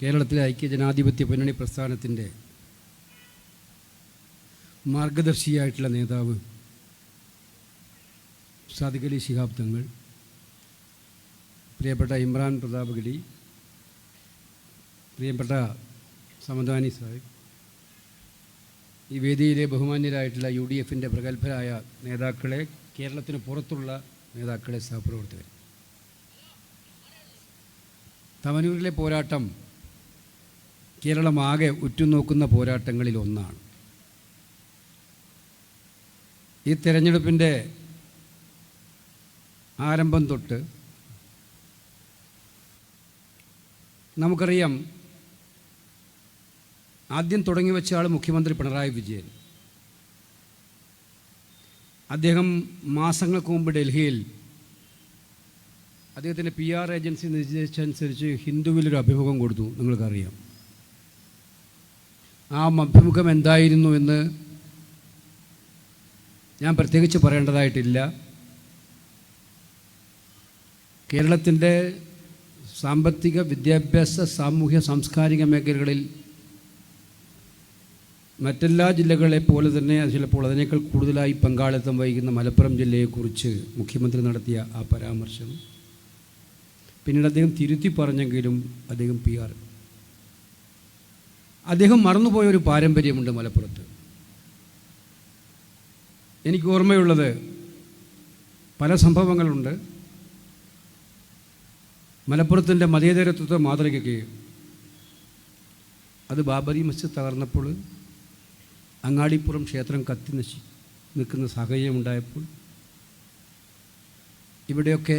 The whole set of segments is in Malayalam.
കേരളത്തിലെ ഐക്യജനാധിപത്യ മുന്നണി പ്രസ്ഥാനത്തിൻ്റെ മാർഗദർശിയായിട്ടുള്ള നേതാവ് സാദിഖ് അലി ശിഹാബ് തങ്ങൾ, പ്രിയപ്പെട്ട ഇമ്രാൻ പ്രതാപഗിരി, പ്രിയപ്പെട്ട സമദാനി സാഹിബ്, ഈ വേദിയിലെ ബഹുമാന്യരായിട്ടുള്ള UDF-ൻ്റെ പ്രഗത്ഭരായ നേതാക്കളെ, കേരളത്തിന് പുറത്തുള്ള നേതാക്കളെ, സഹപ്രവർത്തകർ, തവനൂരിലെ പോരാട്ടം കേരളമാകെ ഉറ്റുനോക്കുന്ന പോരാട്ടങ്ങളിൽ ഒന്നാണ്. ഈ തെരഞ്ഞെടുപ്പിൻ്റെ ആരംഭം തൊട്ട് നമുക്കറിയാം, ആദ്യം തുടങ്ങി വെച്ച ആൾ മുഖ്യമന്ത്രി പിണറായി വിജയൻ. അദ്ദേഹം മാസങ്ങൾക്ക് മുമ്പ് ഡൽഹിയിൽ അദ്ദേഹത്തിൻ്റെ PR ഏജൻസി നിർദ്ദേശിച്ചനുസരിച്ച് ഹിന്ദുവിലൊരു അഭിമുഖം കൊടുത്തു. നിങ്ങൾക്കറിയാം ആ അഭിമുഖം എന്തായിരുന്നു എന്ന് ഞാൻ പ്രത്യേകിച്ച് പറയേണ്ടതായിട്ടില്ല. കേരളത്തിൻ്റെ സാമ്പത്തിക, വിദ്യാഭ്യാസ, സാമൂഹ്യ, സാംസ്കാരിക മേഖലകളിൽ മറ്റെല്ലാ ജില്ലകളെ പോലെ തന്നെ ചിലപ്പോൾ അതിനേക്കാൾ കൂടുതലായി പങ്കാളിത്തം വഹിക്കുന്ന മലപ്പുറം ജില്ലയെക്കുറിച്ച് മുഖ്യമന്ത്രി നടത്തിയ ആ പരാമർശം പിന്നീട് അദ്ദേഹം തിരുത്തി പറഞ്ഞെങ്കിലും അദ്ദേഹം മറന്നുപോയൊരു പാരമ്പര്യമുണ്ട് മലപ്പുറത്ത്. എനിക്ക് ഓർമ്മയുള്ളത് പല സംഭവങ്ങളുണ്ട്. മലപ്പുറത്തിൻ്റെ മതേതരത്വ മാതൃകയ്ക്ക് അത് ബാബറി മസ്ജിദ് തകർന്നപ്പോൾ, അങ്ങാടിപ്പുറം ക്ഷേത്രം കത്തി നിൽക്കുന്ന സാഹചര്യമുണ്ടായപ്പോൾ, ഇവിടെയൊക്കെ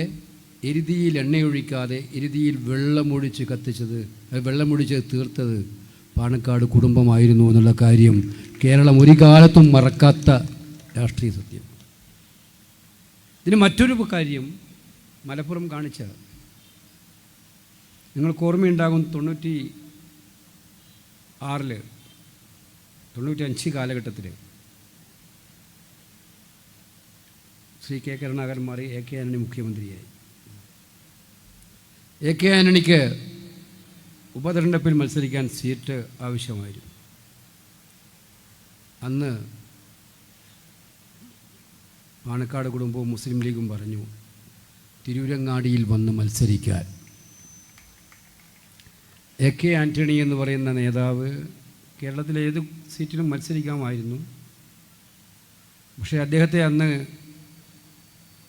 എരുതിയിൽ എണ്ണയൊഴിക്കാതെ എരുതിയിൽ വെള്ളമൊഴിച്ച് തീർത്തത് പാണക്കാട് കുടുംബമായിരുന്നു എന്നുള്ള കാര്യം കേരളം ഒരു കാലത്തും മറക്കാത്ത രാഷ്ട്രീയ സത്യം. ഇതിന് മറ്റൊരു കാര്യം മലപ്പുറം കാണിച്ച, നിങ്ങൾക്ക് ഓർമ്മയുണ്ടാകും, 96-95 കാലഘട്ടത്തിൽ ശ്രീ K. കരുണാകരൻ മാറി AK ആന്റണി മുഖ്യമന്ത്രിയായി. AK ആന്റണിക്ക് ഉപതെരഞ്ഞെടുപ്പിൽ മത്സരിക്കാൻ സീറ്റ് ആവശ്യമായിരുന്നു. അന്ന് പാണക്കാട് കുടുംബവും മുസ്ലിം ലീഗും പറഞ്ഞു, തിരൂരങ്ങാടിയിൽ വന്ന് മത്സരിക്കാൻ. AK ആന്റണി എന്ന് പറയുന്ന നേതാവ് കേരളത്തിലെ ഏത് സീറ്റിലും മത്സരിക്കാമായിരുന്നു. പക്ഷേ അദ്ദേഹത്തെ അന്ന്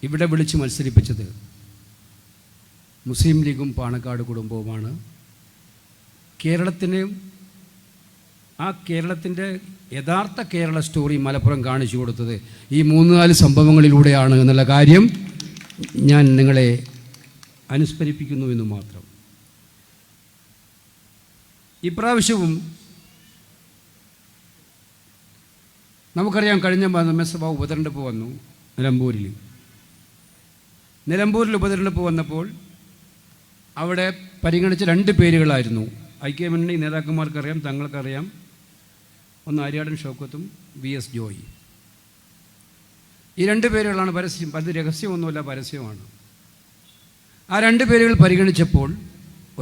ഇവിടെ വിളിച്ച് മത്സരിപ്പിച്ചത് മുസ്ലിം ലീഗും പാണക്കാട് കുടുംബവുമാണ്. കേരളത്തിൻ്റെ യഥാർത്ഥ കേരള സ്റ്റോറി മലപ്പുറം കാണിച്ചു കൊടുത്തത് ഈ 3-4 സംഭവങ്ങളിലൂടെയാണ് എന്നുള്ള കാര്യം ഞാൻ നിങ്ങളെ അനുസ്മരിപ്പിക്കുന്നു എന്ന് മാത്രം. ഇപ്രാവശ്യവും നമുക്കറിയാം, കഴിഞ്ഞ നിയമസഭാ ഉപതെരഞ്ഞെടുപ്പ് വന്നു നിലമ്പൂരിൽ ഉപതെരഞ്ഞെടുപ്പ് വന്നപ്പോൾ അവിടെ പരിഗണിച്ച 2 പേരുകളായിരുന്നു. ഐക്യമുന്നണി നേതാക്കന്മാർക്കറിയാം, തങ്ങൾക്കറിയാം. ഒന്ന് ആര്യാടൻ ഷൗക്കത്തും VS ജോയി. ഈ 2 പേരുകളാണ് പരസ്യം. അത് രഹസ്യമൊന്നുമല്ല, പരസ്യമാണ്. ആ 2 പേരുകൾ പരിഗണിച്ചപ്പോൾ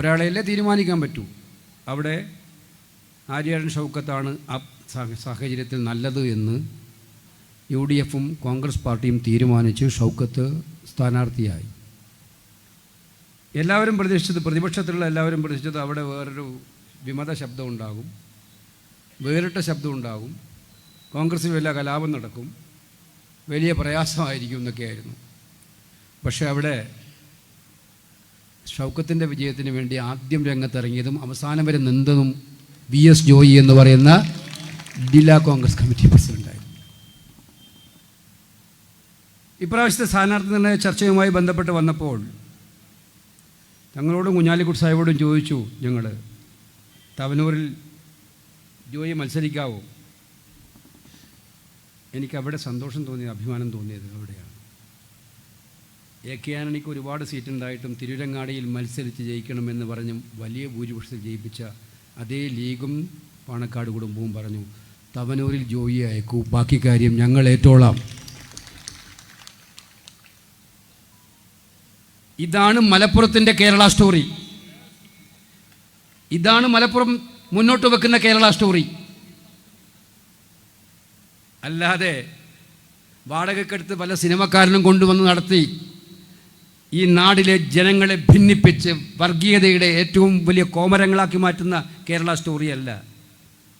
ഒരാളെയല്ലേ തീരുമാനിക്കാൻ പറ്റൂ. അവിടെ ആര്യാടൻ ഷൗക്കത്താണ് ആ സാഹചര്യത്തിൽ നല്ലത് എന്ന് UDF-ഉം കോൺഗ്രസ് പാർട്ടിയും തീരുമാനിച്ച് ഷൗക്കത്ത് സ്ഥാനാർത്ഥിയായി. എല്ലാവരും പ്രതീക്ഷിച്ചത്, പ്രതിപക്ഷത്തിലുള്ള എല്ലാവരും പ്രതീക്ഷിച്ചത് അവിടെ വേറൊരു വിമത ശബ്ദം ഉണ്ടാകും, വേറിട്ട ശബ്ദം ഉണ്ടാകും, കോൺഗ്രസ്സിൽ വലിയ കലാപം നടക്കും, വലിയ പ്രയാസമായിരിക്കും എന്നൊക്കെയായിരുന്നു. പക്ഷേ അവിടെ ഷൗക്കത്തിൻ്റെ വിജയത്തിന് വേണ്ടി ആദ്യം രംഗത്തിറങ്ങിയതും അവസാനം വരെ നിന്നതും VS ജോയി എന്ന് പറയുന്ന ജില്ലാ കോൺഗ്രസ് കമ്മിറ്റി പ്രസിഡൻ്റായിരുന്നു. ഇപ്രാവശ്യത്തെ സ്ഥാനാർത്ഥി നിർണയ ചർച്ചയുമായി ബന്ധപ്പെട്ട് വന്നപ്പോൾ തങ്ങളോടും കുഞ്ഞാലിക്കുട്ടി സാഹിബോടും ചോദിച്ചു, ഞങ്ങൾ തവനൂരിൽ ജോയി മത്സരിക്കാവോ? എനിക്കവിടെ സന്തോഷം തോന്നിയത്, അഭിമാനം തോന്നിയത് അവിടെയാണ്. AK ആന്റണിക്ക് ഒരുപാട് സീറ്റുണ്ടായിട്ടും തിരൂരങ്ങാടിയിൽ മത്സരിച്ച് ജയിക്കണമെന്ന് പറഞ്ഞും വലിയ ഭൂരിപക്ഷത്തിൽ ജയിപ്പിച്ച അതേ ലീഗും പാണക്കാട് കുടുംബവും പറഞ്ഞു, തവനൂരിൽ ജോയി അയക്കൂ, ബാക്കി കാര്യം ഞങ്ങൾ ഏറ്റോളാം. ഇതാണ് മലപ്പുറത്തിൻ്റെ കേരള സ്റ്റോറി. ഇതാണ് മലപ്പുറം മുന്നോട്ട് വെക്കുന്ന കേരള സ്റ്റോറി. അല്ലാതെ വാടകയ്ക്കെടുത്ത് പല സിനിമക്കാരനും കൊണ്ടുവന്ന് നടത്തി ഈ നാടിലെ ജനങ്ങളെ ഭിന്നിപ്പിച്ച് വർഗീയതയുടെ ഏറ്റവും വലിയ കോമരങ്ങളാക്കി മാറ്റുന്ന കേരള സ്റ്റോറിയല്ല.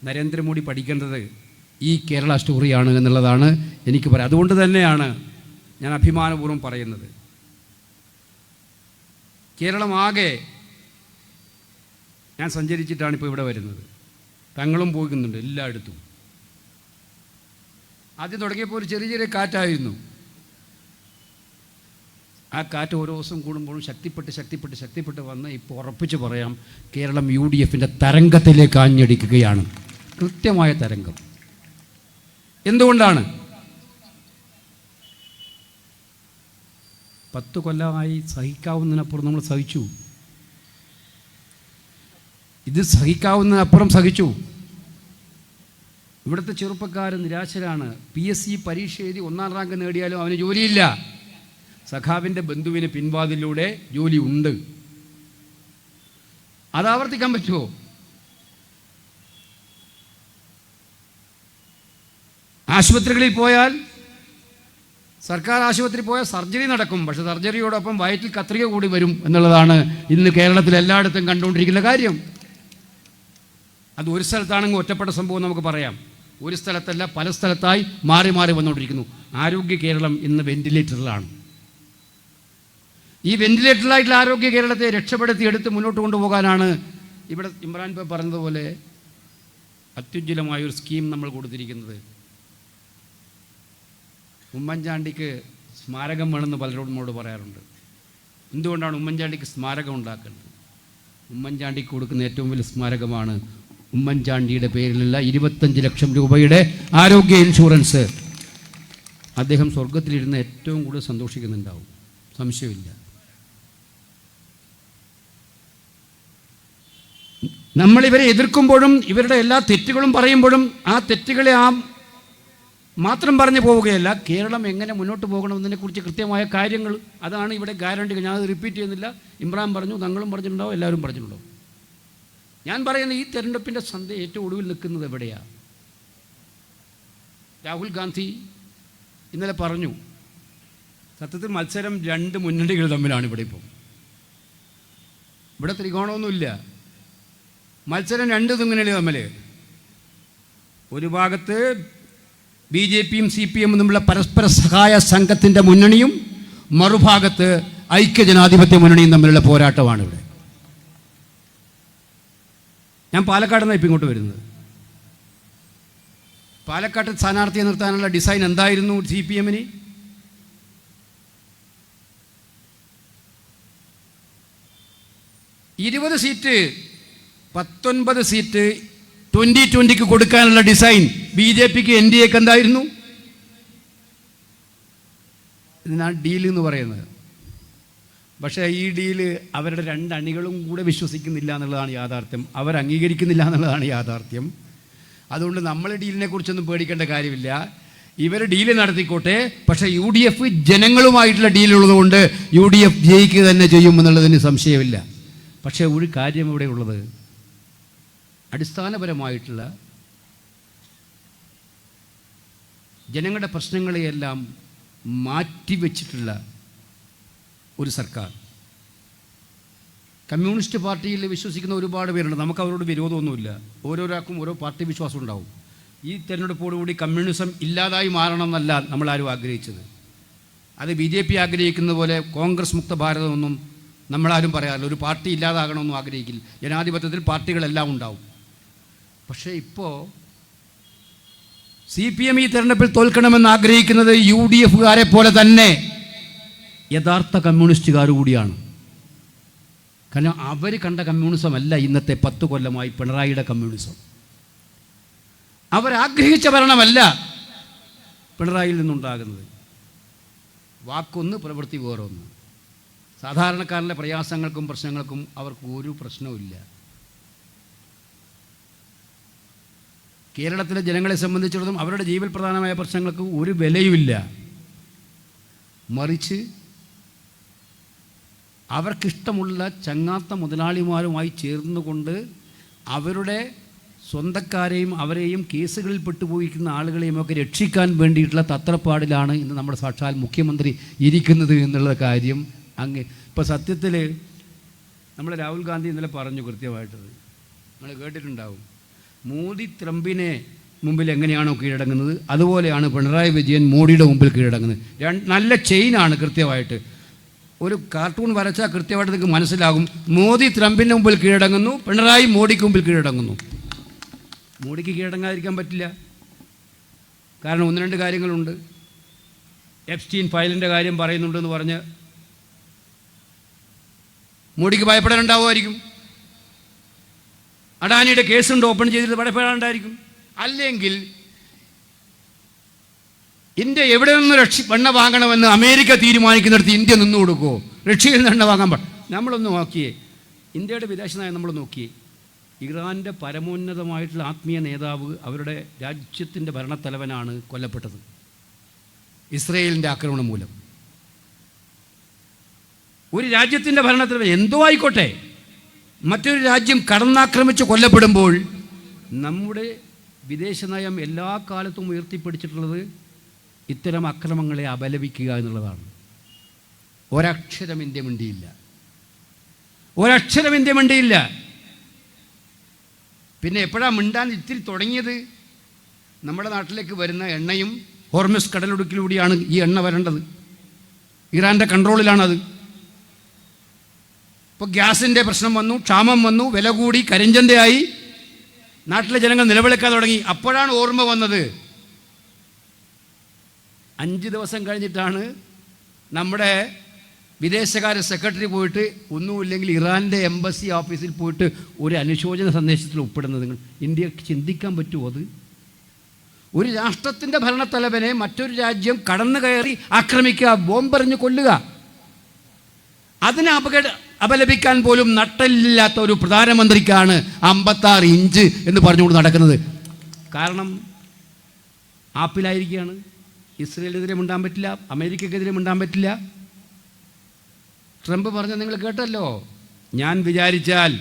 നരേന്ദ്രമോദി പഠിക്കേണ്ടത് ഈ കേരള സ്റ്റോറിയാണ് എന്നുള്ളതാണ് എനിക്ക് പറയാം. അതുകൊണ്ട് തന്നെയാണ് ഞാൻ അഭിമാനപൂർവ്വം പറയുന്നത്. കേരളമാകെ ഞാൻ സഞ്ചരിച്ചിട്ടാണ് ഇപ്പോൾ ഇവിടെ വരുന്നത്. തങ്ങളും പോകുന്നുണ്ട് എല്ലായിടത്തും. ആദ്യം തുടങ്ങിയപ്പോൾ ഒരു ചെറിയ ചെറിയ കാറ്റായിരുന്നു. ആ കാറ്റ് ഓരോ ദിവസം കൂടുമ്പോഴും ശക്തിപ്പെട്ട് വന്ന് ഇപ്പോൾ ഉറപ്പിച്ച് പറയാം, കേരളം UDFൻ്റെ തരംഗത്തിലേക്ക് ആഞ്ഞടിക്കുകയാണ്. കൃത്യമായ തരംഗം. എന്തുകൊണ്ടാണ്? 10 കൊല്ലമായി സഹിക്കാവുന്നതിനപ്പുറം നമ്മൾ സഹിച്ചു. ഇത് സഹിക്കാവുന്നതിനപ്പുറം സഹിച്ചു. ഇവിടുത്തെ ചെറുപ്പക്കാർ നിരാശരാണ്. PSC പരീക്ഷ എഴുതി 1ാം റാങ്ക് നേടിയാലും അവന് ജോലിയില്ല. സഖാവിൻ്റെ ബന്ധുവിന് പിൻവാതിലൂടെ ജോലി ഉണ്ട്. അത് ആവർത്തിക്കാൻ പറ്റുമോ? ആശുപത്രികളിൽ പോയാൽ, സർക്കാർ ആശുപത്രി പോയാൽ സർജറി നടക്കും. പക്ഷെ സർജറിയോടൊപ്പം വയറ്റിൽ കത്രിക കൂടി വരും എന്നുള്ളതാണ് ഇന്ന് കേരളത്തിൽ എല്ലായിടത്തും കണ്ടുകൊണ്ടിരിക്കുന്ന കാര്യം. അത് ഒരു സ്ഥലത്താണെങ്കിൽ ഒറ്റപ്പെട്ട സംഭവം നമുക്ക് പറയാം. ഒരു സ്ഥലത്തല്ല, പല സ്ഥലത്തായി മാറി മാറി വന്നുകൊണ്ടിരിക്കുന്നു. ആരോഗ്യ കേരളം ഇന്ന് വെന്റിലേറ്ററിലാണ്. ഈ വെന്റിലേറ്ററിലായിട്ടുള്ള ആരോഗ്യ കേരളത്തെ രക്ഷപ്പെടുത്തി എടുത്ത് മുന്നോട്ട് കൊണ്ടുപോകാനാണ് ഇവിടെ ഇമ്രാൻ ഭായ് പറഞ്ഞതുപോലെ അത്യുജ്വലമായൊരു സ്കീം നമ്മൾ കൊടുത്തിരിക്കുന്നത്. ഉമ്മൻചാണ്ടിക്ക് സ്മാരകം വേണമെന്ന് പലരോടും നമ്മളോട് പറയാറുണ്ട്. എന്തുകൊണ്ടാണ് ഉമ്മൻചാണ്ടിക്ക് സ്മാരകം ഉണ്ടാക്കേണ്ടത്? ഉമ്മൻചാണ്ടിക്ക് കൊടുക്കുന്ന ഏറ്റവും വലിയ സ്മാരകമാണ് ഉമ്മൻചാണ്ടിയുടെ പേരിലുള്ള 25 ലക്ഷം രൂപയുടെ ആരോഗ്യ ഇൻഷുറൻസ്. അദ്ദേഹം സ്വർഗത്തിലിരുന്ന് ഏറ്റവും കൂടുതൽ സന്തോഷിക്കുന്നുണ്ടാവും, സംശയമില്ല. നമ്മളിവരെ എതിർക്കുമ്പോഴും ഇവരുടെ എല്ലാ തെറ്റുകളും പറയുമ്പോഴും ആ തെറ്റുകളെ മാത്രം പറഞ്ഞു പോവുകയല്ല, കേരളം എങ്ങനെ മുന്നോട്ട് പോകണമെന്നതിനെക്കുറിച്ച് കൃത്യമായ കാര്യങ്ങൾ, അതാണ് ഇവിടെ ഗ്യാരണ്ടി. ഞാനത് റിപ്പീറ്റ് ചെയ്യുന്നില്ല. ഇമ്രാൻ പറഞ്ഞു, തങ്ങളും പറഞ്ഞിട്ടുണ്ടാവും, എല്ലാവരും പറഞ്ഞിട്ടുണ്ടാവും. ഞാൻ പറയുന്നത് ഈ തെരഞ്ഞെടുപ്പിൻ്റെ സന്ധ്യ ഏറ്റവും ഒടുവിൽ നിൽക്കുന്നത് എവിടെയാണ്? രാഹുൽ ഗാന്ധി ഇന്നലെ പറഞ്ഞു, സത്യത്തിൽ മത്സരം 2 മുന്നണികൾ തമ്മിലാണ് ഇവിടെ. ഇവിടെ ത്രികോണമൊന്നുമില്ല, മത്സരം 2 മുന്നണികൾ തമ്മിൽ. ഒരു ഭാഗത്ത് BJPയും CPM തമ്മിലുള്ള പരസ്പര സഹായ സംഘത്തിൻ്റെ മുന്നണിയും, മറുഭാഗത്ത് ഐക്യജനാധിപത്യ മുന്നണിയും തമ്മിലുള്ള പോരാട്ടമാണ് ഇവിടെ. ഞാൻ പാലക്കാട് നിന്നാണ് ഇപ്പം ഇങ്ങോട്ട് വരുന്നത്. പാലക്കാട്ട് സ്ഥാനാർത്ഥിയെ നിർത്താനുള്ള ഡിസൈൻ എന്തായിരുന്നു CPMന്? സീറ്റ് 19 സീറ്റ് 2020 കൊടുക്കാനുള്ള ഡിസൈൻ BJPക്ക് NDAക്ക് എന്തായിരുന്നു? ഇതിനാണ് ഡീൽ എന്ന് പറയുന്നത്. പക്ഷേ ഈ ഡീല് അവരുടെ 2 അണികളും കൂടെ വിശ്വസിക്കുന്നില്ല എന്നുള്ളതാണ് യാഥാർത്ഥ്യം. അവർ അംഗീകരിക്കുന്നില്ല എന്നുള്ളതാണ് യാഥാർത്ഥ്യം. അതുകൊണ്ട് നമ്മൾ ഡീലിനെ കുറിച്ചൊന്നും പേടിക്കേണ്ട കാര്യമില്ല. ഇവർ ഡീല് നടത്തിക്കോട്ടെ. പക്ഷേ UDF ജനങ്ങളുമായിട്ടുള്ള ഡീലുള്ളതുകൊണ്ട് UDF ജയിക്കുക തന്നെ ചെയ്യുമെന്നുള്ളതിന് സംശയമില്ല. പക്ഷേ ഒരു കാര്യം ഇവിടെ ഉള്ളത്, അടിസ്ഥാനപരമായിട്ടുള്ള ജനങ്ങളുടെ പ്രശ്നങ്ങളെയെല്ലാം മാറ്റിവെച്ചിട്ടുള്ള ഒരു സർക്കാർ. കമ്മ്യൂണിസ്റ്റ് പാർട്ടിയിൽ വിശ്വസിക്കുന്ന ഒരുപാട് പേരുണ്ട്. നമുക്ക് അവരോട് വിരോധമൊന്നുമില്ല. ഓരോരാൾക്കും ഓരോ പാർട്ടി വിശ്വാസം ഉണ്ടാവും. ഈ തെരഞ്ഞെടുപ്പോടുകൂടി കമ്മ്യൂണിസം ഇല്ലാതായി മാറണം എന്നല്ല നമ്മളാരും ആഗ്രഹിച്ചത്. അത് BJP ആഗ്രഹിക്കുന്ന പോലെ കോൺഗ്രസ് മുക്ത ഭാരതമൊന്നും നമ്മളാരും പറയാറില്ല. ഒരു പാർട്ടി ഇല്ലാതാകണമെന്നും ആഗ്രഹിക്കില്ല. ജനാധിപത്യത്തിൽ പാർട്ടികളെല്ലാം ഉണ്ടാവും. പക്ഷേ ഇപ്പോൾ CPM ഈ തെരഞ്ഞെടുപ്പിൽ തോൽക്കണമെന്ന് ആഗ്രഹിക്കുന്നത് UDFകാരെ പോലെ തന്നെ യഥാർത്ഥ കമ്മ്യൂണിസ്റ്റുകാർ കൂടിയാണ്. കാരണം അവർ കണ്ട കമ്മ്യൂണിസം അല്ല ഇന്നത്തെ 10 കൊല്ലമായി പിണറായിയുടെ കമ്മ്യൂണിസം. അവരാഗ്രഹിച്ച ഭരണമല്ല പിണറായിയിൽ നിന്നുണ്ടാകുന്നത്. വാക്കൊന്ന്, പ്രവൃത്തി വേറൊന്ന്. സാധാരണക്കാരൻ്റെ പ്രയാസങ്ങൾക്കും പ്രശ്നങ്ങൾക്കും അവർക്ക് ഒരു പ്രശ്നവുമില്ല. കേരളത്തിലെ ജനങ്ങളെ സംബന്ധിച്ചിടത്തോളം അവരുടെ ജീവൽ പ്രധാനമായ പ്രശ്നങ്ങൾക്ക് ഒരു വിലയുമില്ല. മറിച്ച് അവർക്കിഷ്ടമുള്ള ചങ്ങാത്ത മുതലാളിമാരുമായി ചേർന്നുകൊണ്ട് അവരുടെ സ്വന്തക്കാരെയും അവരെയും കേസുകളിൽ പെട്ടുപോയിരിക്കുന്ന ആളുകളെയും ഒക്കെ രക്ഷിക്കാൻ വേണ്ടിയിട്ടുള്ള തത്രപ്പാടിലാണ് ഇന്ന് നമ്മുടെ സാക്ഷാൽ മുഖ്യമന്ത്രി ഇരിക്കുന്നത് എന്നുള്ള കാര്യം അങ്ങ് ഇപ്പോൾ സത്യത്തിൽ നമ്മൾ രാഹുൽ ഗാന്ധി ഇന്നലെ പറഞ്ഞു കൃത്യമായിട്ടത് നമ്മൾ കേട്ടിട്ടുണ്ടാവും. മോദി ട്രംപിനെ മുമ്പിൽ എങ്ങനെയാണോ കീഴടങ്ങുന്നത് അതുപോലെയാണ് പിണറായി വിജയൻ മോഡിയുടെ മുമ്പിൽ കീഴടങ്ങുന്നത്. നല്ല ചെയിനാണ്. കൃത്യമായിട്ട് ഒരു കാർട്ടൂൺ വരച്ചാൽ കൃത്യമായിട്ട് നിങ്ങൾക്ക് മനസ്സിലാകും. മോദി ട്രംപിൻ്റെ മുമ്പിൽ കീഴടങ്ങുന്നു, പിണറായി മോഡിക്ക് മുമ്പിൽ കീഴടങ്ങുന്നു. മോഡിക്ക് കീഴടങ്ങാതിരിക്കാൻ പറ്റില്ല. കാരണം ഒന്ന് രണ്ട് കാര്യങ്ങളുണ്ട്. എപ്സ്റ്റീൻ ഫയലിൻ്റെ കാര്യം പറയുന്നുണ്ടെന്ന് പറഞ്ഞ് മോഡിക്ക് ഭയപ്പെടാനുണ്ടാവുമായിരിക്കും. അഡാനിയുടെ കേസുണ്ട് ഓപ്പൺ ചെയ്തിട്ട് ഭയപ്പെടാനുണ്ടായിരിക്കും. അല്ലെങ്കിൽ ഇന്ത്യ എവിടെ നിന്ന് എണ്ണ വാങ്ങണമെന്ന് അമേരിക്ക തീരുമാനിക്കുന്നിടത്ത് ഇന്ത്യ നിന്ന് കൊടുക്കുമോ? റഷ്യയിൽ നിന്ന് എണ്ണ വാങ്ങാൻ നമ്മളൊന്ന് നോക്കിയേ. ഇന്ത്യയുടെ വിദേശ നയം നമ്മൾ നോക്കിയേ. ഇറാൻ്റെ പരമോന്നതമായിട്ടുള്ള ആത്മീയ നേതാവ് അവരുടെ രാജ്യത്തിൻ്റെ ഭരണത്തലവനാണ് കൊല്ലപ്പെട്ടത് ഇസ്രയേലിൻ്റെ ആക്രമണം മൂലം. ഒരു രാജ്യത്തിൻ്റെ ഭരണത്തലവൻ എന്തോ ആയിക്കോട്ടെ, മറ്റൊരു രാജ്യം കടന്നാക്രമിച്ച് കൊല്ലപ്പെടുമ്പോൾ നമ്മുടെ വിദേശ നയം എല്ലാ കാലത്തും ഉയർത്തിപ്പിടിച്ചിട്ടുള്ളത് ഇത്തരം അക്രമങ്ങളെ അപലപിക്കുക എന്നുള്ളതാണ്. ഒരക്ഷരം ഇന്ത്യ മിണ്ടിയില്ല, ഒരക്ഷരം ഇന്ത്യ മിണ്ടിയില്ല. പിന്നെ എപ്പോഴാണ് മിണ്ടാൻ ഇത്തിരി തുടങ്ങിയത്? നമ്മുടെ നാട്ടിലേക്ക് വരുന്ന എണ്ണയും ഹോർമസ് കടലിടുക്കിലൂടെയാണ് ഈ എണ്ണ വരേണ്ടത്. ഇറാൻ്റെ കൺട്രോളിലാണത്. ഇപ്പോൾ ഗ്യാസിൻ്റെ പ്രശ്നം വന്നു, ക്ഷാമം വന്നു, വില കൂടി, കരിഞ്ചന്തയായി, നാട്ടിലെ ജനങ്ങൾ നിലവിളിക്കാൻ തുടങ്ങി. അപ്പോഴാണ് ഓർമ്മ വന്നത്. 5 ദിവസം കഴിഞ്ഞിട്ടാണ് നമ്മുടെ വിദേശകാര്യ സെക്രട്ടറി പോയിട്ട് ഒന്നുമില്ലെങ്കിൽ ഇറാൻ്റെ എംബസി ഓഫീസിൽ പോയിട്ട് ഒരു അനുശോചന സന്ദേശത്തിൽ ഒപ്പിടുന്നത്. നിങ്ങൾ ഇന്ത്യക്ക് ചിന്തിക്കാൻ പറ്റുമോ അത്? ഒരു രാഷ്ട്രത്തിൻ്റെ ഭരണത്തലവനെ മറ്റൊരു രാജ്യം കടന്നു കയറി ആക്രമിക്കുക, ബോംബെറിഞ്ഞ് കൊല്ലുക, അതിനെ അപലപിക്കാൻ പോലും നട്ടലില്ലാത്ത ഒരു പ്രധാനമന്ത്രിക്കാണ് 56 ഇഞ്ച് എന്ന് പറഞ്ഞുകൊണ്ട് നടക്കുന്നത്. കാരണം ആപ്പിലായിരിക്കുകയാണ്. ഇസ്രയേലിനെതിരെ മിണ്ടാൻ പറ്റില്ല, അമേരിക്കക്കെതിരെ മിണ്ടാൻ പറ്റില്ല. ട്രംപ് പറഞ്ഞ നിങ്ങൾ കേട്ടല്ലോ, ഞാൻ വിചാരിച്ചാൽ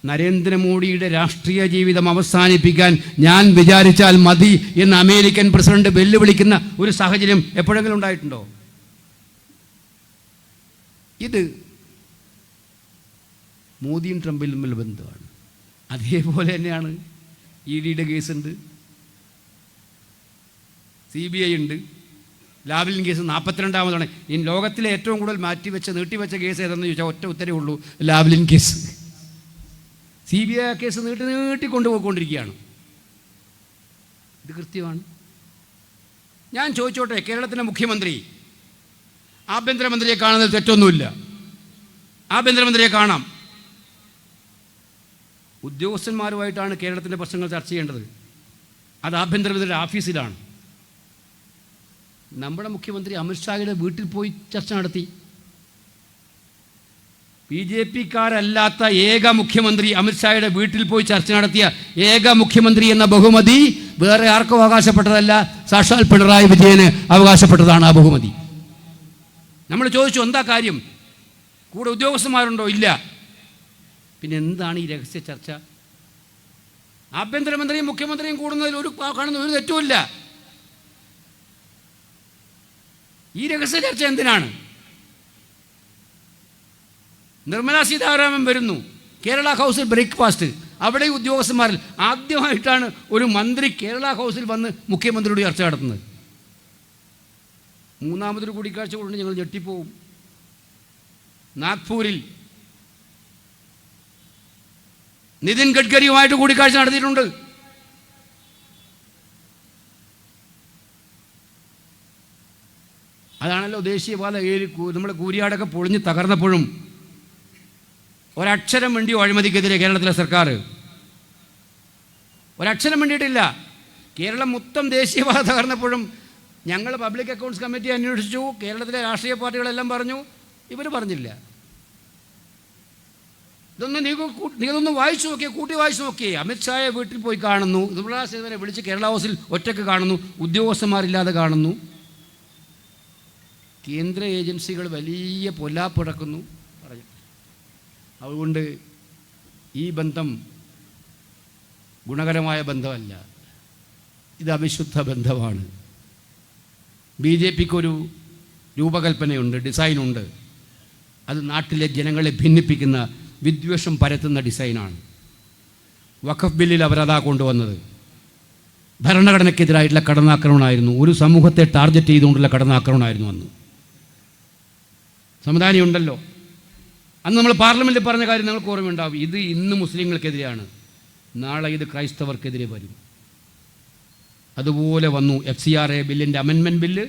നരേന്ദ്രമോദിയുടെ രാഷ്ട്രീയ ജീവിതം അവസാനിപ്പിക്കാൻ ഞാൻ വിചാരിച്ചാൽ മതി എന്ന് അമേരിക്കൻ പ്രസിഡന്റ് വെല്ലുവിളിക്കുന്ന ഒരു സാഹചര്യം എപ്പോഴെങ്കിലും ഉണ്ടായിട്ടുണ്ടോ? ഇത് മോദിയും ട്രംപിലും തമ്മിൽ ബന്ധമാണ്. അതേപോലെ തന്നെയാണ് EDയുടെ കേസുണ്ട്, CBI ഉണ്ട്, ലാവ്ലിൻ കേസ് 42ാമതാണ്. ഈ ലോകത്തിലെ ഏറ്റവും കൂടുതൽ നീട്ടിവെച്ച കേസ് ഏതെന്ന് ചോദിച്ചാൽ ഒറ്റ ഉത്തരവേ ഉള്ളൂ, ലാവ്ലിൻ കേസ്. CBI കേസ് നീട്ടി കൊണ്ടുപോയിക്കൊണ്ടിരിക്കുകയാണ്. ഇത് കൃത്യമാണ്. ഞാൻ ചോദിച്ചോട്ടെ, കേരളത്തിൻ്റെ മുഖ്യമന്ത്രി ആഭ്യന്തരമന്ത്രിയെ കാണുന്നതിൽ തെറ്റൊന്നുമില്ല. ആഭ്യന്തരമന്ത്രിയെ കാണാം. ഉദ്യോഗസ്ഥന്മാരുമായിട്ടാണ് കേരളത്തിൻ്റെ പ്രശ്നങ്ങൾ ചർച്ച ചെയ്യേണ്ടത്. അത് ആഭ്യന്തരമന്ത്രിയുടെ ഓഫീസിലാണ്. നമ്മുടെ മുഖ്യമന്ത്രി അമിത്ഷായുടെ വീട്ടിൽ പോയി ചർച്ച നടത്തി. BJPക്കാരല്ലാത്ത ഏക മുഖ്യമന്ത്രി അമിത്ഷായുടെ വീട്ടിൽ പോയി ചർച്ച നടത്തിയ ഏക മുഖ്യമന്ത്രി എന്ന ബഹുമതി വേറെ ആർക്കും അവകാശപ്പെട്ടതല്ല, സാക്ഷാൽ പിണറായി വിജയന് അവകാശപ്പെട്ടതാണ് ആ ബഹുമതി. നമ്മൾ ചോദിച്ചു, എന്താ കാര്യം? കൂടെ ഉദ്യോഗസ്ഥന്മാരുണ്ടോ? ഇല്ല. പിന്നെ എന്താണ് ഈ രഹസ്യ ചർച്ച? ആഭ്യന്തരമന്ത്രിയും മുഖ്യമന്ത്രിയും കൂടുന്നതിൽ കാണുന്ന ഒരു തെറ്റുമില്ല. ഈ രഹസ്യ ചർച്ച എന്തിനാണ്? നിർമ്മലാ സീതാരാമൻ വരുന്നു, കേരള ഹൗസിൽ ബ്രേക്ക്ഫാസ്റ്റ്. അവിടെ ഉദ്യോഗസ്ഥന്മാരിൽ ആദ്യമായിട്ടാണ് ഒരു മന്ത്രി കേരള ഹൗസിൽ വന്ന് മുഖ്യമന്ത്രിയോട് ചർച്ച നടത്തുന്നത്. മൂന്നാമതൊരു കൂടിക്കാഴ്ച കൊണ്ട് ഞങ്ങൾ ഞെട്ടിപ്പോവും. നാഗ്പൂരിൽ നിതിൻ ഗഡ്കരിയുമായിട്ട് കൂടിക്കാഴ്ച നടത്തിയിട്ടുണ്ട്. അതാണല്ലോ ദേശീയപാത നമ്മുടെ കൂരിയാടൊക്കെ പൊളിഞ്ഞ് തകർന്നപ്പോഴും ഒരക്ഷരം വേണ്ടിയോ അഴിമതിക്കെതിരെ കേരളത്തിലെ സർക്കാർ ഒരക്ഷരം വേണ്ടിയിട്ടില്ല. കേരളം മൊത്തം ദേശീയപാത തകർന്നപ്പോഴും ഞങ്ങൾ പബ്ലിക് അക്കൗണ്ട്സ് കമ്മിറ്റി അന്വേഷിച്ചു, കേരളത്തിലെ രാഷ്ട്രീയ പാർട്ടികളെല്ലാം പറഞ്ഞു, ഇവർ പറഞ്ഞില്ല. നീതൊന്ന് വായിച്ചു നോക്കിയേ, കൂട്ടി വായിച്ചു നോക്കിയേ. അമിത്ഷായെ വീട്ടിൽ പോയി കാണുന്നു, നിർമ്മലാ സീതാരാമനെ വിളിച്ച് കേരള ഹൗസിൽ ഒറ്റയ്ക്ക് കാണുന്നു, ഉദ്യോഗസ്ഥന്മാരില്ലാതെ കാണുന്നു. കേന്ദ്ര ഏജൻസികൾ വലിയ പൊല്ലാപ്പിടക്കുന്നു പറഞ്ഞു. അതുകൊണ്ട് ഈ ബന്ധം ഗുണകരമായ ബന്ധമല്ല, ഇത് അവിശുദ്ധ ബന്ധമാണ്. BJPക്ക് ഒരു രൂപകൽപ്പനയുണ്ട്, ഡിസൈനുണ്ട്. അത് നാട്ടിലെ ജനങ്ങളെ ഭിന്നിപ്പിക്കുന്ന, വിദ്വേഷം പരത്തുന്ന ഡിസൈനാണ്. വഖഫ് ബില്ലിൽ അവരതാ കൊണ്ടുവന്നത്. ഭരണഘടനയ്ക്കെതിരായിട്ടുള്ള കടന്നാക്രമണമായിരുന്നു, ഒരു സമൂഹത്തെ ടാർഗറ്റ് ചെയ്തുകൊണ്ടുള്ള കടന്നാക്രമണമായിരുന്നു. അന്ന് സംവിധാനം ഉണ്ടല്ലോ. അന്ന് നമ്മൾ പാർലമെൻറ്റിൽ പറഞ്ഞ കാര്യം നിങ്ങൾക്ക് ഓർമ്മയുണ്ടാവും. ഇത് ഇന്ന് മുസ്ലിങ്ങൾക്കെതിരെയാണ്, നാളെ ഇത് ക്രൈസ്തവർക്കെതിരെ വരും. അതുപോലെ വന്നു FCRA ബില്ലിൻ്റെ അമെൻമെൻറ്റ് ബില്ല്.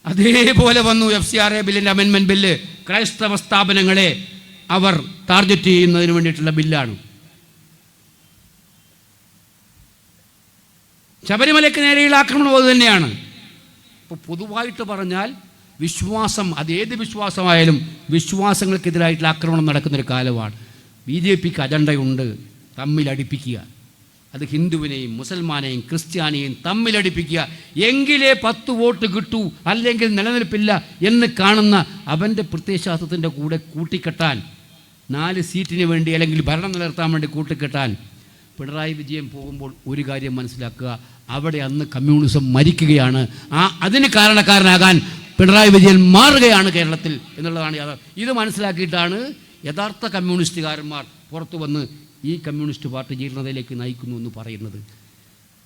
അതേപോലെ വന്നു FCRA ബില്ലിൻ്റെ അമെൻമെൻറ്റ് ബില്ല്. ക്രൈസ്തവ സ്ഥാപനങ്ങളെ അവർ ടാർഗറ്റ് ചെയ്യുന്നതിന് വേണ്ടിയിട്ടുള്ള ബില്ലാണ്. ശബരിമലയ്ക്ക് നേരെയുള്ള ആക്രമണം അത് തന്നെയാണ്. അപ്പോൾ പൊതുവായിട്ട് പറഞ്ഞാൽ വിശ്വാസം, അതേത് വിശ്വാസമായാലും വിശ്വാസങ്ങൾക്കെതിരായിട്ടുള്ള ആക്രമണം നടക്കുന്നൊരു കാലമാണ്. BJPക്ക് അജണ്ടയുണ്ട്, തമ്മിലടിപ്പിക്കുക. അത് ഹിന്ദുവിനെയും മുസൽമാനെയും ക്രിസ്ത്യാനിയെയും തമ്മിലടിപ്പിക്കുക. എങ്കിലേ 10 വോട്ട് കിട്ടൂ, അല്ലെങ്കിൽ നിലനിൽപ്പില്ല എന്ന് കാണുന്ന അവൻ്റെ പ്രത്യയശാസ്ത്രത്തിൻ്റെ കൂടെ കൂട്ടിക്കെട്ടാൻ, 4 സീറ്റിന് വേണ്ടി അല്ലെങ്കിൽ ഭരണം നിലനിർത്താൻ വേണ്ടി കൂട്ടിക്കെട്ടാൻ പിണറായി വിജയൻ പോകുമ്പോൾ ഒരു കാര്യം മനസ്സിലാക്കുക, അവിടെ അന്ന് കമ്മ്യൂണിസം മരിക്കുകയാണ്. അതിന് കാരണക്കാരനാകാൻ പിണറായി വിജയൻ മാറുകയാണ് കേരളത്തിൽ എന്നുള്ളതാണ് യാഥാർത്ഥ്യം. ഇത് മനസ്സിലാക്കിയിട്ടാണ് യഥാർത്ഥ കമ്മ്യൂണിസ്റ്റുകാരന്മാർ പുറത്തു വന്ന് ഈ കമ്മ്യൂണിസ്റ്റ് പാർട്ടി ജീർണതയിലേക്ക് നയിക്കുന്നു എന്ന് പറയുന്നത്.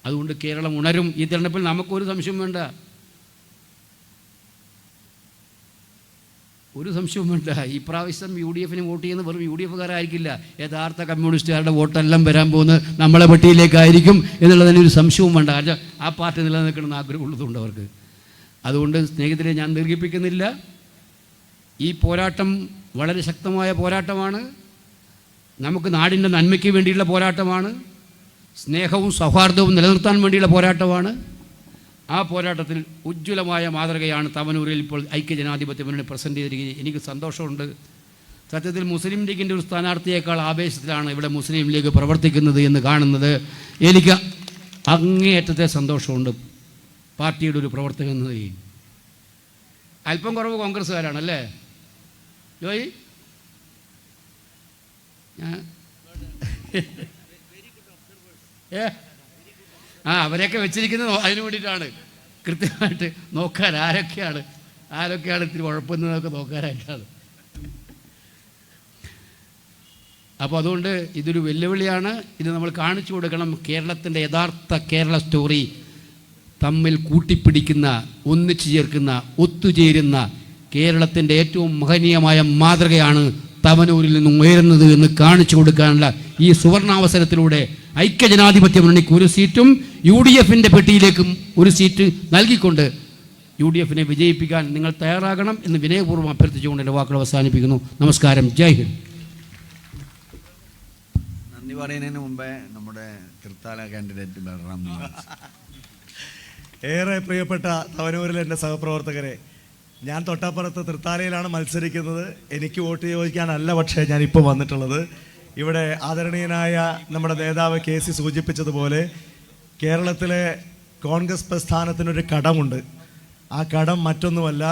അതുകൊണ്ട് കേരളം ഉണരും. ഈ തെരഞ്ഞെടുപ്പിൽ നമുക്കൊരു സംശയം വേണ്ട, ഒരു സംശയവും വേണ്ട. ഈ പ്രാവശ്യം UDFന് വോട്ട് ചെയ്യുന്ന വെറും UDFകാരായിരിക്കില്ല, യഥാർത്ഥ കമ്മ്യൂണിസ്റ്റുകാരുടെ വോട്ടെല്ലാം വരാൻ പോകുന്നത് നമ്മളെ പട്ടിയിലേക്കായിരിക്കും എന്നുള്ളതിന് ഒരു സംശയവും വേണ്ട. കാരണം ആ പാർട്ടി നിലനിൽക്കണമെന്ന് ആഗ്രഹമുള്ളതുകൊണ്ട് അവർക്ക്. അതുകൊണ്ട് സ്നേഹിതരെ, ഞാൻ ദീർഘിപ്പിക്കുന്നില്ല. ഈ പോരാട്ടം വളരെ ശക്തമായ പോരാട്ടമാണ്. നമുക്ക് നാടിൻ്റെ നന്മയ്ക്ക് വേണ്ടിയുള്ള പോരാട്ടമാണ്. സ്നേഹവും സൗഹാർദ്ദവും നിലനിർത്താൻ വേണ്ടിയുള്ള പോരാട്ടമാണ്. ആ പോരാട്ടത്തിൽ ഉജ്ജ്വലമായ മാതൃകയാണ് തവനൂരിൽ ഇപ്പോൾ ഐക്യജനാധിപത്യ മുന്നണി പ്രസൻറ്റ് ചെയ്തിരിക്കുന്നത്. എനിക്ക് സന്തോഷമുണ്ട്. സത്യത്തിൽ മുസ്ലിം ലീഗിൻ്റെ ഒരു സ്ഥാനാർത്ഥിയേക്കാൾ ആവേശത്തിലാണ് ഇവിടെ മുസ്ലിം ലീഗ് പ്രവർത്തിക്കുന്നത് എന്ന് കാണുന്നത്. എനിക്ക് അങ്ങേയറ്റത്തെ സന്തോഷമുണ്ട് പാർട്ടിയുടെ ഒരു പ്രവർത്തകൻ എന്ന നിലയിൽ. അല്പം കുറവ് കോൺഗ്രസ്സുകാരാണല്ലേ ജോയി? അവരെയൊക്കെ വെച്ചിരിക്കുന്നത് അതിനു വേണ്ടിയിട്ടാണ്, കൃത്യമായിട്ട് നോക്കാൻ ആരൊക്കെയാണ് ഇത്തിരി കുഴപ്പമെന്നതൊക്കെ നോക്കാനായിട്ടാണ്. അപ്പോൾ അതുകൊണ്ട് ഇതൊരു വെല്ലുവിളിയാണ്. ഇത് നമ്മൾ കാണിച്ചു കൊടുക്കണം. കേരളത്തിൻ്റെ യഥാർത്ഥ കേരള സ്റ്റോറി തമ്മിൽ കൂട്ടിപ്പിടിക്കുന്ന, ഒന്നിച്ചു ചേർക്കുന്ന, ഒത്തുചേരുന്ന കേരളത്തിൻ്റെ ഏറ്റവും മഹനീയമായ മാതൃകയാണ് തവനൂരിൽ നിന്നും ഉയരുന്നത് എന്ന് കാണിച്ചു കൊടുക്കാനുള്ള ഈ സുവർണാവസരത്തിലൂടെ ഐക്യജനാധിപത്യ മുന്നണിക്ക് ഒരു സീറ്റും UDFൻ്റെ പെട്ടിയിലേക്കും ഒരു സീറ്റ് നൽകിക്കൊണ്ട് UDFനെ വിജയിപ്പിക്കാൻ നിങ്ങൾ തയ്യാറാകണം എന്ന് വിനയപൂർവ്വം അഭ്യർത്ഥിച്ചുകൊണ്ട് എൻ്റെ വാക്കുകൾ അവസാനിപ്പിക്കുന്നു. നമസ്കാരം. ജയ് ഹിന്ദ്. നന്ദി പറയുന്നതിന് മുമ്പേ നമ്മുടെ തൃത്താല കാൻഡിഡേറ്റ് ബലറാം, ഏറെ പ്രിയപ്പെട്ട തവനൂരിലെ എൻ്റെ സഹപ്രവർത്തകരെ, ഞാൻ തൊട്ടപ്പുറത്ത് തൃത്താലയിലാണ് മത്സരിക്കുന്നത്. എനിക്ക് വോട്ട് ചോദിക്കാനല്ല പക്ഷേ ഞാനിപ്പോൾ വന്നിട്ടുള്ളത്. ഇവിടെ ആദരണീയനായ നമ്മുടെ നേതാവ് KC സൂചിപ്പിച്ചതുപോലെ കേരളത്തിലെ കോൺഗ്രസ് പ്രസ്ഥാനത്തിനൊരു കടമുണ്ട്. ആ കടം മറ്റൊന്നുമല്ല,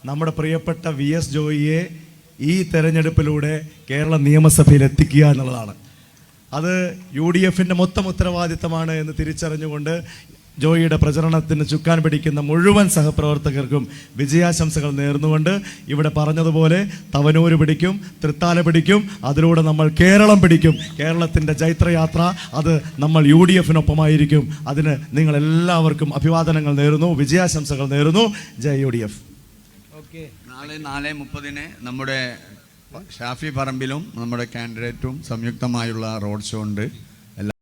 നമ്മുടെ പ്രിയപ്പെട്ട VS ജോയിയെ ഈ തെരഞ്ഞെടുപ്പിലൂടെ കേരള നിയമസഭയിൽ എത്തിക്കുക എന്നുള്ളതാണ്. അത് UDFൻ്റെ മൊത്തം ഉത്തരവാദിത്തമാണ് എന്ന് തിരിച്ചറിഞ്ഞുകൊണ്ട് ജോയിയുടെ പ്രചരണത്തിന് ചുക്കാൻ പിടിക്കുന്ന മുഴുവൻ സഹപ്രവർത്തകർക്കും വിജയാശംസകൾ നേർന്നുകൊണ്ട് ഇവിടെ പറഞ്ഞതുപോലെ തവനൂര് പിടിക്കും, തൃത്താല പിടിക്കും, അതിലൂടെ നമ്മൾ കേരളം പിടിക്കും. കേരളത്തിൻ്റെ ജൈത്രയാത്ര അത് നമ്മൾ UDFനൊപ്പമായിരിക്കും. അതിന് നിങ്ങളെല്ലാവർക്കും അഭിവാദനങ്ങൾ നേരുന്നു, വിജയാശംസകൾ നേരുന്നു. ജയ് UDF. ഓക്കെ, നാളെ 4:30 നമ്മുടെ ഷാഫി പറമ്പിലും നമ്മുടെ കാൻഡിഡേറ്റും സംയുക്തമായുള്ള റോഡ് ഷോ ഉണ്ട്.